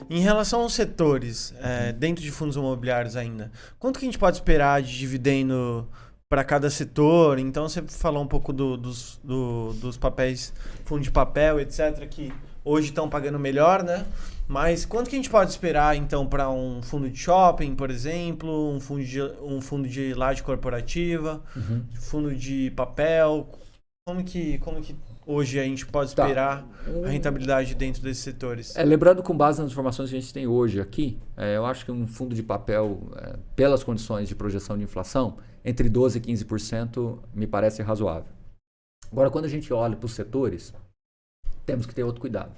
Em relação aos setores, dentro de fundos imobiliários ainda, quanto que a gente pode esperar de dividendo para cada setor? Então você falou um pouco dos papéis, fundo de papel, etc., que hoje estão pagando melhor, né? Mas quanto que a gente pode esperar, então, para um fundo de shopping, por exemplo, um fundo de laje corporativa, fundo de papel? Como que hoje a gente pode esperar a rentabilidade dentro desses setores? Lembrando, com base nas informações que a gente tem hoje aqui, eu acho que um fundo de papel, pelas condições de projeção de inflação, entre 12% e 15% me parece razoável. Agora, quando a gente olha para os setores, temos que ter outro cuidado.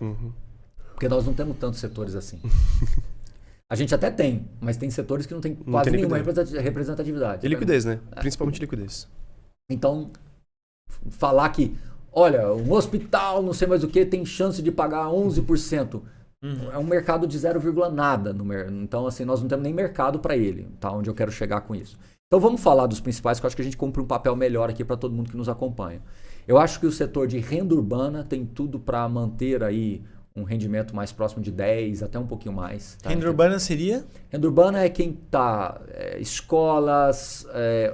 Porque nós não temos tantos setores assim. A gente até tem, mas tem setores que não tem quase nenhuma representatividade. E liquidez, né? Principalmente liquidez. Então, falar que, olha, um hospital, não sei mais o que, tem chance de pagar 11%. É um mercado de 0, nada. Então, assim, nós não temos nem mercado para ele, tá? Onde eu quero chegar com isso. Então, vamos falar dos principais, que eu acho que a gente cumpre um papel melhor aqui para todo mundo que nos acompanha. Eu acho que o setor de renda urbana tem tudo para manter aí um rendimento mais próximo de 10, até um pouquinho mais. Tá? Renda urbana seria? Renda urbana é quem está escolas,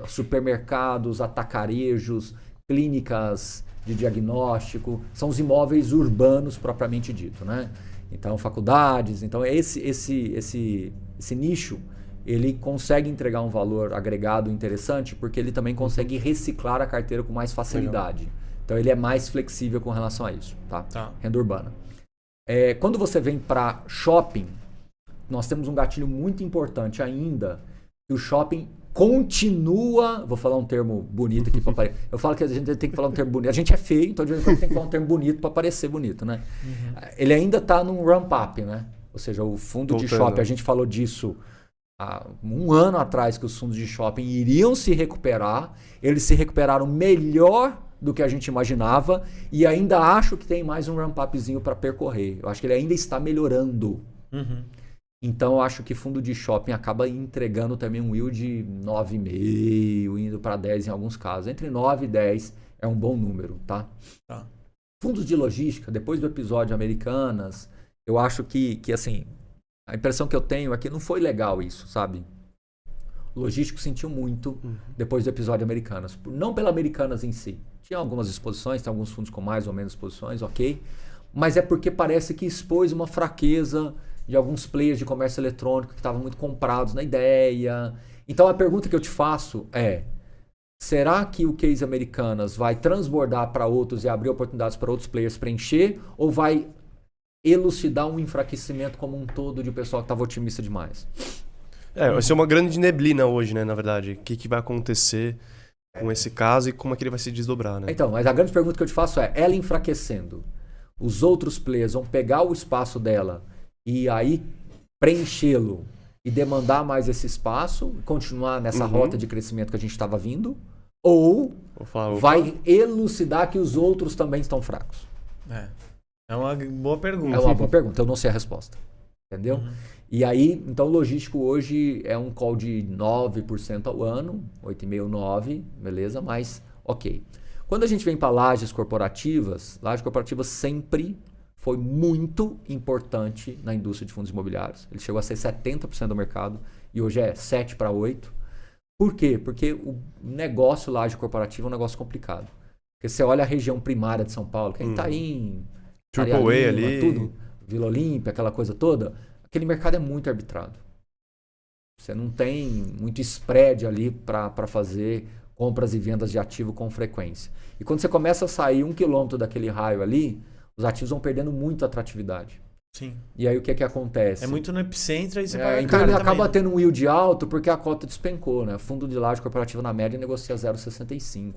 supermercados, atacarejos, clínicas de diagnóstico, são os imóveis urbanos propriamente dito, né? Então, faculdades, então esse nicho, ele consegue entregar um valor agregado interessante porque ele também consegue reciclar a carteira com mais facilidade. Legal. Então, ele é mais flexível com relação a isso, tá? Renda urbana. Quando você vem para shopping, nós temos um gatilho muito importante ainda, que o shopping continua, vou falar um termo bonito aqui para aparecer. Eu falo que a gente tem que falar um termo bonito. A gente é feio, então de vez em quando tem que falar um termo bonito para parecer bonito, né? Ele ainda está num ramp-up, né? Ou seja, o fundo de shopping, a gente falou disso há um ano atrás, que os fundos de shopping iriam se recuperar. Eles se recuperaram melhor do que a gente imaginava e ainda acho que tem mais um ramp-upzinho para percorrer. Eu acho que ele ainda está melhorando. Então, eu acho que fundo de shopping acaba entregando também um yield de 9,5, indo para 10 em alguns casos. Entre 9 e 10 é um bom número, tá? Fundos de logística, depois do episódio Americanas, eu acho que assim, a impressão que eu tenho é que não foi legal isso, sabe? O logístico sentiu muito depois do episódio Americanas. Não pela Americanas em si. Tinha algumas exposições, tem alguns fundos com mais ou menos exposições, ok. Mas é porque parece que expôs uma fraqueza de alguns players de comércio eletrônico que estavam muito comprados na ideia. Então a pergunta que eu te faço é: será que o case Americanas vai transbordar para outros e abrir oportunidades para outros players preencher? Ou vai elucidar um enfraquecimento como um todo de o pessoal que estava otimista demais? Vai ser uma grande neblina hoje, né, na verdade. O que vai acontecer com esse caso e como é que ele vai se desdobrar, né? Então, mas a grande pergunta que eu te faço é: ela enfraquecendo, os outros players vão pegar o espaço dela e aí preenchê-lo e demandar mais esse espaço, continuar nessa rota de crescimento que a gente estava vindo? Ou vai elucidar que os outros também estão fracos? É uma boa pergunta. É uma boa pergunta, eu não sei a resposta. Entendeu? E aí, então o logístico hoje é um call de 9% ao ano, 8,5%, 9%, beleza? Mas, ok. Quando a gente vem para lajes corporativas sempre foi muito importante na indústria de fundos imobiliários. Ele chegou a ser 70% do mercado e hoje é 7 para 8. Por quê? Porque o negócio laje corporativa é um negócio complicado. Porque você olha a região primária de São Paulo, que é Itaim, Triple A ali, tudo, Vila Olímpia, aquela coisa toda, aquele mercado é muito arbitrado. Você não tem muito spread ali para fazer compras e vendas de ativo com frequência. E quando você começa a sair 1 quilômetro daquele raio ali, os ativos vão perdendo muito atratividade. Sim. E aí o que acontece? É muito no epicentro e você paga então ele acaba também. tendo um yield alto porque a cota despencou, né? Fundo de laje corporativa na média negocia 0,65.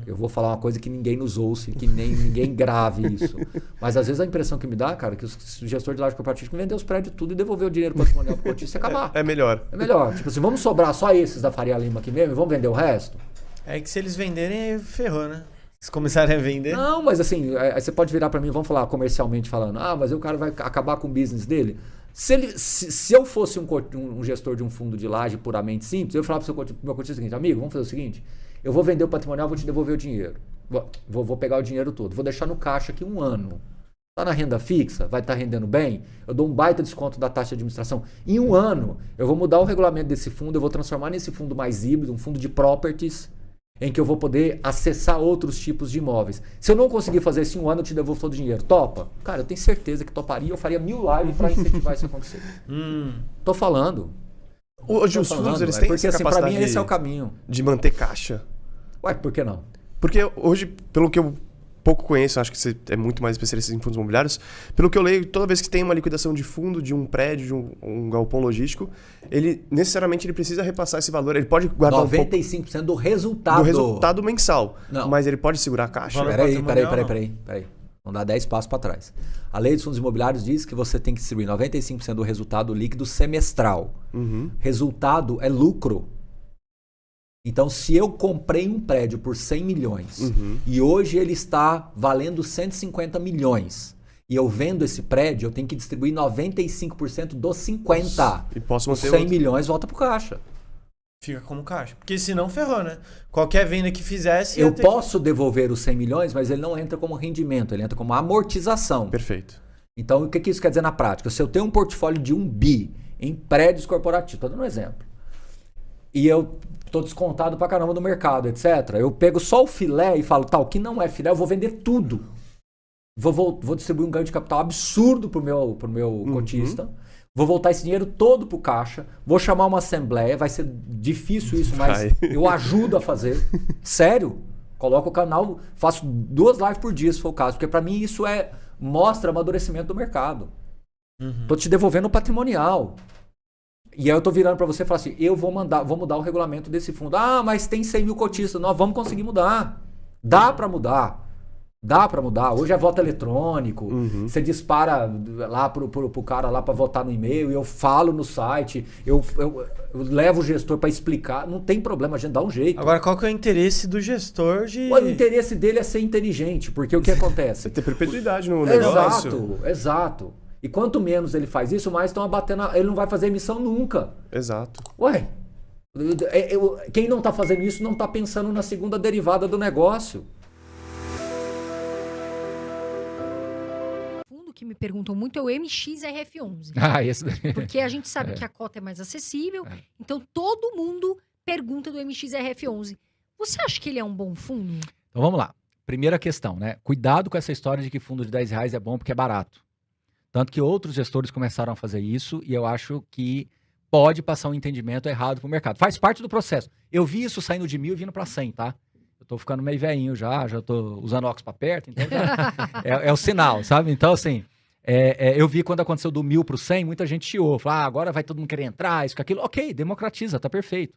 Eu vou falar uma coisa que ninguém nos ouça, que nem ninguém grave isso. Mas às vezes a impressão que me dá, cara, que o gestor de laje corporativa vendeu os prédios tudo e devolveu o dinheiro patrimonial pro cotista e acabar. É melhor. É melhor. Tipo assim, vamos sobrar só esses da Faria Lima aqui mesmo e vamos vender o resto? É que se eles venderem, ferrou, né? Se começarem a vender... Não, mas assim, aí você pode virar para mim, vamos falar comercialmente falando, mas aí o cara vai acabar com o business dele. Se eu fosse um gestor de um fundo de laje puramente simples, eu falava pro meu cotista o seguinte: amigo, vamos fazer o seguinte, eu vou vender o patrimonial, vou te devolver o dinheiro. Vou pegar o dinheiro todo, vou deixar no caixa aqui 1 ano. Está na renda fixa? Vai estar rendendo bem? Eu dou um baita desconto da taxa de administração. Em um ano, eu vou mudar o regulamento desse fundo, eu vou transformar nesse fundo mais híbrido, um fundo de properties, em que eu vou poder acessar outros tipos de imóveis. Se eu não conseguir fazer isso em um ano, eu te devolvo todo o dinheiro. Topa? Cara, eu tenho certeza que toparia. Eu faria 1000 lives para incentivar isso a acontecer. Tô falando. Hoje os fundos, eles têm porque, essa assim, para capacidade mim, esse é o caminho. de manter caixa. Ué, por que não? Porque hoje, pelo que eu pouco conheço, acho que você é muito mais especialista em fundos imobiliários, pelo que eu leio, toda vez que tem uma liquidação de fundo de um prédio, de um galpão logístico, ele necessariamente ele precisa repassar esse valor. Ele pode guardar 95% do resultado. do resultado mensal. Não. Mas ele pode segurar a caixa? Valor Peraí. patrimonial, Vamos dar 10 passos para trás. A lei dos fundos imobiliários diz que você tem que distribuir 95% do resultado líquido semestral. Uhum. Resultado é lucro. Então, se eu comprei um prédio por 100 milhões e hoje ele está valendo 150 milhões e eu vendo esse prédio, eu tenho que distribuir 95% dos 50. E posso Os manter 100 outro. milhões volta pro caixa. Fica como caixa. Porque senão ferrou, né? Qualquer venda que fizesse... Eu ia ter- posso devolver os 100 milhões, mas ele não entra como rendimento, ele entra como amortização. Perfeito. Então, o que isso quer dizer na prática? Se eu tenho um portfólio de 1 bi em prédios corporativos, estou dando um exemplo, e eu estou descontado pra caramba do mercado, etc. Eu pego só o filé e falo, tá, o que não é filé, eu vou vender tudo. Vou distribuir um ganho de capital absurdo pro meu cotista. Vou voltar esse dinheiro todo pro caixa. Vou chamar uma assembleia. Vai ser difícil isso, mas Vai. eu ajudo a fazer. Sério. Coloco o canal, faço 2 lives por dia, se for o caso. Porque para mim isso mostra amadurecimento do mercado. Tô te devolvendo o patrimonial. E aí eu tô virando para você e falo assim, eu vou mudar o regulamento desse fundo. Ah, mas tem 100 mil cotistas. Nós vamos conseguir mudar. Dá para mudar. Dá para mudar. Hoje é voto eletrônico. Você dispara lá pro cara lá para votar no e-mail. Eu falo no site. Eu levo o gestor para explicar. Não tem problema, a gente dá um jeito. Agora, qual que é o interesse do gestor de... O interesse dele é ser inteligente. Porque o que acontece? Você ter perpetuidade no negócio. Exato. E quanto menos ele faz isso, mais estão abatendo. Ele não vai fazer emissão nunca. Exato. Ué, quem não está fazendo isso não está pensando na segunda derivada do negócio. Fundo que me perguntam muito é o MXRF11. Ah, esse Porque a gente sabe que a cota é mais acessível, então todo mundo pergunta do MXRF11. Você acha que ele é um bom fundo? Então vamos lá. Primeira questão, né? Cuidado com essa história de que fundo de R$10 é bom porque é barato. Tanto que outros gestores começaram a fazer isso e eu acho que pode passar um entendimento errado pro mercado. Faz parte do processo. Eu vi isso saindo de 1.000 e vindo para 100, tá? Eu tô ficando meio velhinho já tô usando óculos para perto, então é o sinal, sabe? Então, assim, eu vi quando aconteceu do 1.000 pro 100, muita gente chiou. Falou, agora vai todo mundo querer entrar, isso, aquilo. Ok, democratiza, tá perfeito.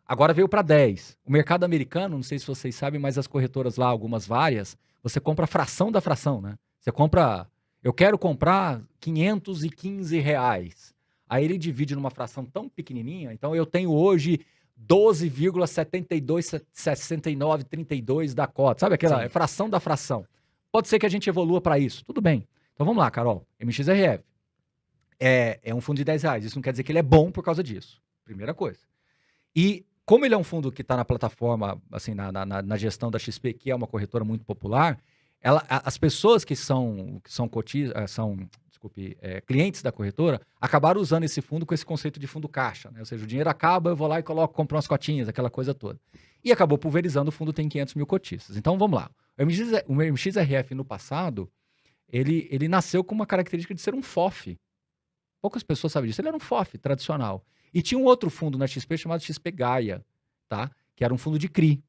Agora veio para 10. O mercado americano, não sei se vocês sabem, mas as corretoras lá, algumas várias, você compra a fração da fração, né? Você compra... Eu quero comprar R$515. Aí ele divide numa fração tão pequenininha. Então eu tenho hoje 12,726932 da cota. Sabe aquela fração da fração? Pode ser que a gente evolua para isso. Tudo bem. Então vamos lá, Carol. MXRF. É um fundo de R$10. Isso não quer dizer que ele é bom por causa disso. Primeira coisa. E como ele é um fundo que está na plataforma, assim, na gestão da XP, que é uma corretora muito popular... as pessoas que são clientes da corretora acabaram usando esse fundo com esse conceito de fundo caixa, né? Ou seja, o dinheiro acaba, eu vou lá e compro umas cotinhas, aquela coisa toda. E acabou pulverizando, o fundo tem 500 mil cotistas. Então vamos lá. O MXRF no passado, ele nasceu com uma característica de ser um FOF. Poucas pessoas sabem disso. Ele era um FOF tradicional. E tinha um outro fundo na XP chamado XP Gaia, tá? Que era um fundo de CRI.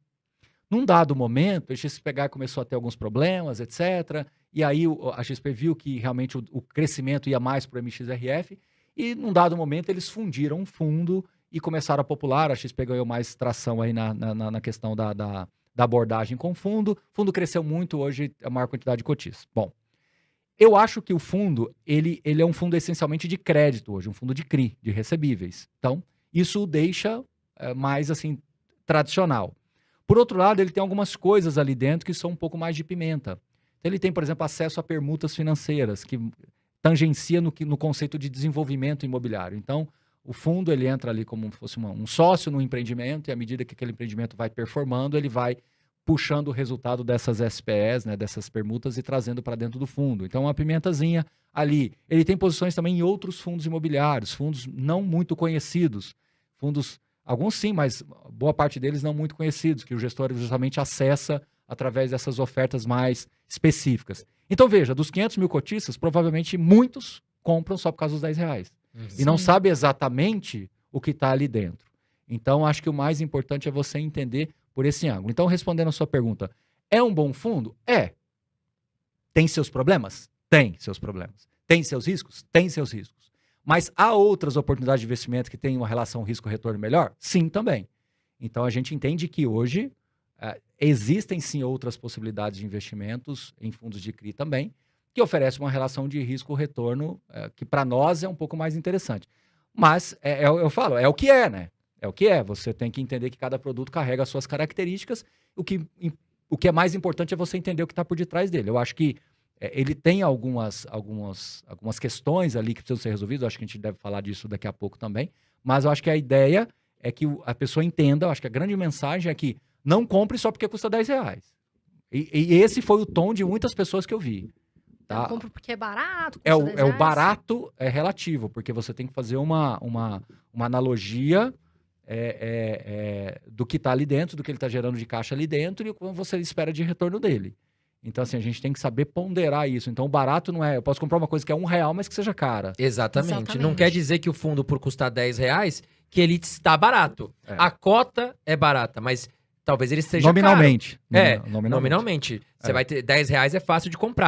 Num dado momento, a XP Gaia começou a ter alguns problemas, etc. E aí a XP viu que realmente o crescimento ia mais para o MXRF. E num dado momento eles fundiram um fundo e começaram a popular. A XP ganhou mais tração aí na questão da abordagem com o fundo. O fundo cresceu muito, hoje é a maior quantidade de cotistas. Bom, eu acho que o fundo, ele é um fundo essencialmente de crédito hoje, um fundo de CRI, de recebíveis. Então, isso o deixa mais assim tradicional. Por outro lado, ele tem algumas coisas ali dentro que são um pouco mais de pimenta. Então, ele tem, por exemplo, acesso a permutas financeiras, que tangencia no conceito de desenvolvimento imobiliário. Então, o fundo ele entra ali como se fosse um sócio no empreendimento, e à medida que aquele empreendimento vai performando, ele vai puxando o resultado dessas SPEs, né, dessas permutas e trazendo para dentro do fundo. Então, uma pimentazinha ali. Ele tem posições também em outros fundos imobiliários, fundos não muito conhecidos, fundos, alguns sim, mas boa parte deles não muito conhecidos, que o gestor justamente acessa através dessas ofertas mais específicas. Então, veja, dos 500 mil cotistas, provavelmente muitos compram só por causa dos R$10. E não sabe exatamente o que está ali dentro. Então, acho que o mais importante é você entender por esse ângulo. Então, respondendo a sua pergunta, é um bom fundo? É. Tem seus problemas? Tem seus problemas. Tem seus riscos? Tem seus riscos. Mas há outras oportunidades de investimento que têm uma relação risco-retorno melhor? Sim, também. Então, a gente entende que hoje existem sim outras possibilidades de investimentos em fundos de CRI também, que oferecem uma relação de risco-retorno que para nós é um pouco mais interessante. Mas, eu falo, é o que é, né? É o que é. Você tem que entender que cada produto carrega as suas características. O que é mais importante é você entender o que está por detrás dele. Eu acho que ele tem algumas questões ali que precisam ser resolvidas. Eu acho que a gente deve falar disso daqui a pouco também. Mas eu acho que a ideia é que a pessoa entenda, eu acho que a grande mensagem é que não compre só porque custa R$10. E esse foi o tom de muitas pessoas que eu vi. Tá? Eu compro porque é barato. O barato é relativo, porque você tem que fazer uma analogia do que está ali dentro, do que ele está gerando de caixa ali dentro e o que você espera de retorno dele. Então, assim, a gente tem que saber ponderar isso. Então, o barato não é... Eu posso comprar uma coisa que é R$1, mas que seja cara. Exatamente. Não quer dizer que o fundo, por custar R$10, que ele está barato. A cota é barata, mas talvez ele seja nominalmente. caro. Nominalmente. Você vai ter R$10, é fácil de comprar.